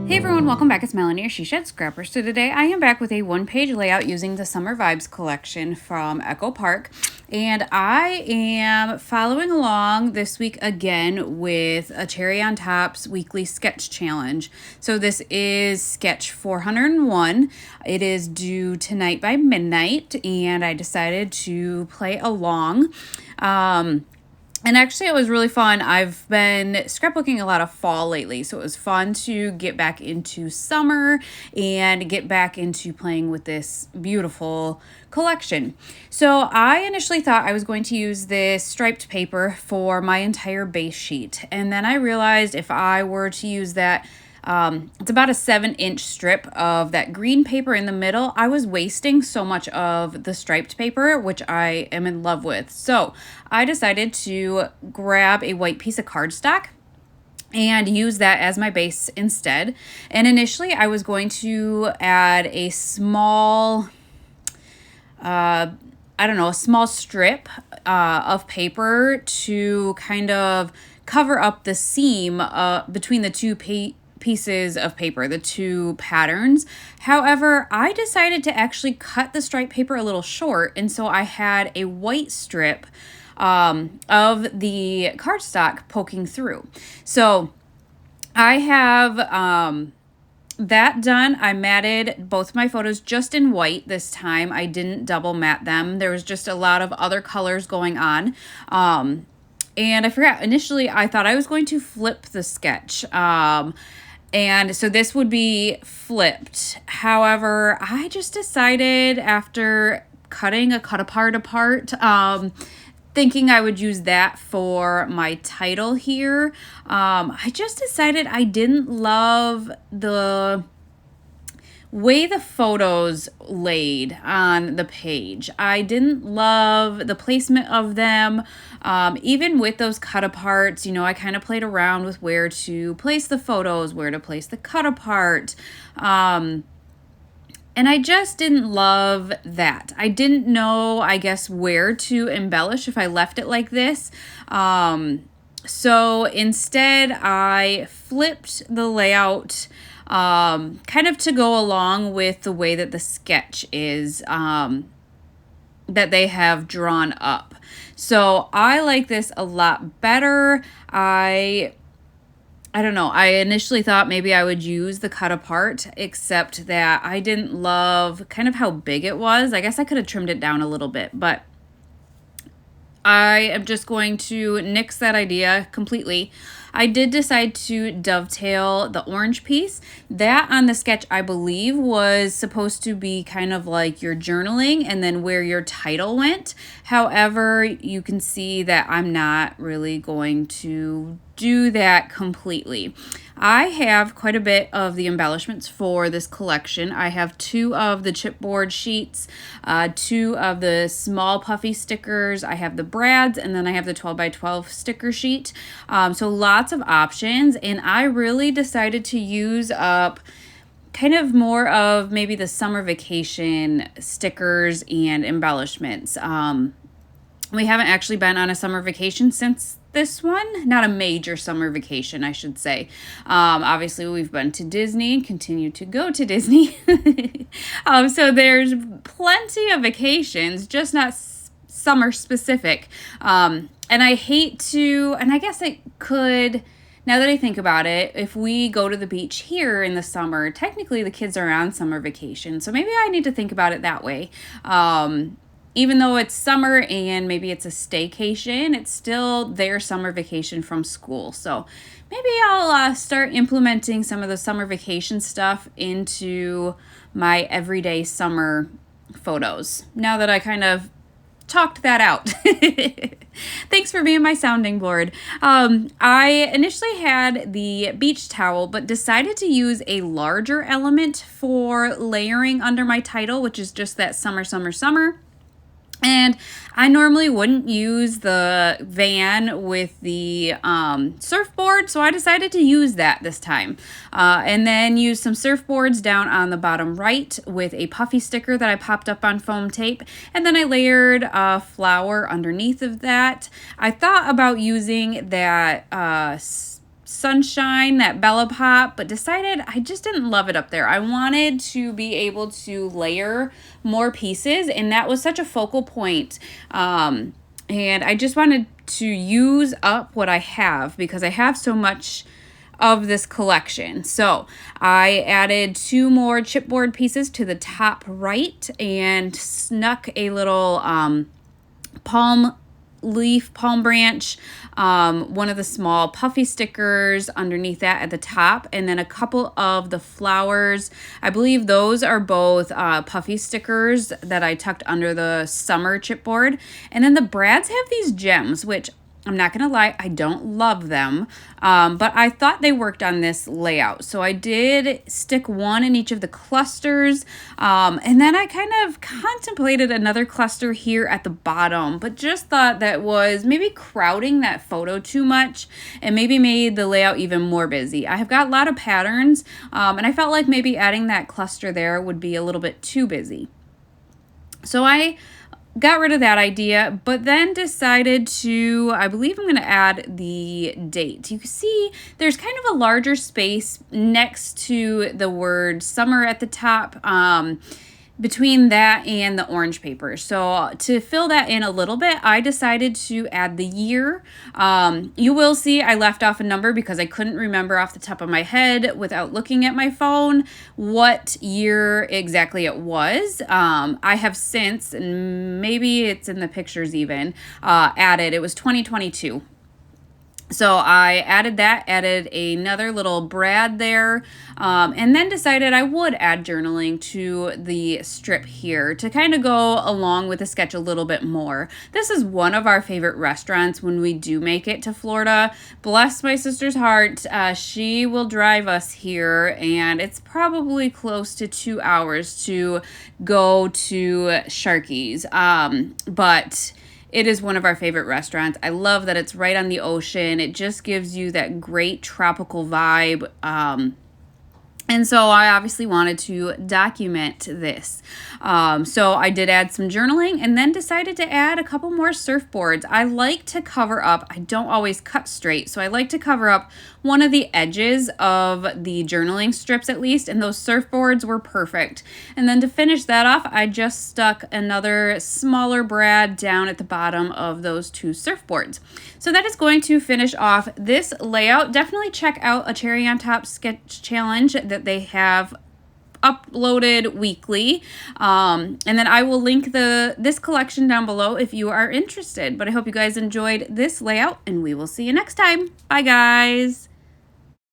Hey everyone, welcome back. It's Melanie, your She Shed Scrapper. So today I am back with a one-page layout using the Summer Vibes collection from ACOT. And I am following along this week again with a Cherry on Top's weekly sketch challenge. So this is sketch 401. It is due tonight by midnight, and I decided to play along. And actually, it was really fun. I've been scrapbooking a lot of fall lately, so it was fun to get back into summer and get back into playing with this beautiful collection. So I initially thought I was going to use this striped paper for my entire base sheet, and then I realized if I were to use that, it's about a 7-inch strip of that green paper in the middle. I was wasting so much of the striped paper, which I am in love with. So I decided to grab a white piece of cardstock and use that as my base instead. And initially I was going to add a small, a small strip of paper to kind of cover up the seam between the two pieces of paper, the two patterns. However, I decided to actually cut the striped paper a little short, and so I had a white strip of the cardstock poking through. So I have that done. I matted both my photos just in white this time. I didn't double matte them. There was just a lot of other colors going on. And I forgot, initially I thought I was going to flip the sketch. And so this would be flipped. However, I just decided after cutting a cut apart, thinking I would use that for my title here, I just decided I didn't love the way the photos laid on the page. I didn't love the placement of them. Even with those cut aparts, I kind of played around with where to place the photos, where to place the cut apart. And I just didn't love that. I didn't know, I guess, where to embellish if I left it like this. So instead, I flipped the layout kind of to go along with the way that the sketch is that they have drawn up. So I like this a lot better. I don't know. I initially thought maybe I would use the cut apart, except that I didn't love kind of how big it was. I guess I could have trimmed it down a little bit, but I am just going to nix that idea completely. I did decide to dovetail the orange piece. That on the sketch, I believe, was supposed to be kind of like your journaling and then where your title went. However, you can see that I'm not really going to do that completely. I have quite a bit of the embellishments for this collection. I have 2 of the chipboard sheets, 2 of the small puffy stickers. I have the brads, and then I have the 12 by 12 sticker sheet. So lots of options, and I really decided to use up kind of more of maybe the summer vacation stickers and embellishments. We haven't actually been on a summer vacation since this one. Not a major summer vacation, I should say. Obviously, we've been to Disney and continue to go to Disney. So there's plenty of vacations, just not summer specific. And I hate to, and I guess it could, now that I think about it, if we go to the beach here in the summer, technically the kids are on summer vacation. So maybe I need to think about it that way. Even though it's summer and maybe it's a staycation, it's still their summer vacation from school. So maybe I'll start implementing some of the summer vacation stuff into my everyday summer photos, now that I kind of talked that out. Thanks for being my sounding board. I initially had the beach towel, but decided to use a larger element for layering under my title, which is just that summer, summer, summer. And I normally wouldn't use the van with the surfboard, so I decided to use that this time. And then use some surfboards down on the bottom right with a puffy sticker that I popped up on foam tape. And then I layered a flower underneath of that. I thought about using that sunshine, that Bella Pop, but decided I just didn't love it up there. I wanted to be able to layer more pieces, and that was such a focal point. And I just wanted to use up what I have because I have so much of this collection. So I added 2 more chipboard pieces to the top right and snuck a little palm branch, one of the small puffy stickers underneath that at the top, and then a couple of the flowers. I believe those are both puffy stickers that I tucked under the summer chipboard. And then the brads have these gems, which I'm not going to lie, I don't love them, but I thought they worked on this layout. So I did stick one in each of the clusters, and then I kind of contemplated another cluster here at the bottom, but just thought that was maybe crowding that photo too much and maybe made the layout even more busy. I have got a lot of patterns, and I felt like maybe adding that cluster there would be a little bit too busy. So I got rid of that idea, but then decided to, I believe I'm going to add the date. You can see there's kind of a larger space next to the word summer at the top, between that and the orange paper. So to fill that in a little bit, I decided to add the year. You will see I left off a number because I couldn't remember off the top of my head without looking at my phone what year exactly it was. I have since, and maybe it's in the pictures even, added, it was 2022. So I added that, added another little brad there, and then decided I would add journaling to the strip here to kind of go along with the sketch a little bit more. This is one of our favorite restaurants when we do make it to Florida. Bless my sister's heart, she will drive us here, and it's probably close to 2 hours to go to Sharky's, but it is one of our favorite restaurants. I love that it's right on the ocean. It just gives you that great tropical vibe. And so I obviously wanted to document this. So I did add some journaling and then decided to add a couple more surfboards. I like to cover up, I don't always cut straight, so I like to cover up one of the edges of the journaling strips at least, and those surfboards were perfect. And then to finish that off, I just stuck another smaller brad down at the bottom of those 2 surfboards. So that is going to finish off this layout. Definitely check out a Cherry on Top sketch challenge that they have uploaded weekly, and then I will link this collection down below if you are interested. But I hope you guys enjoyed this layout, and we will see you next time. Bye guys.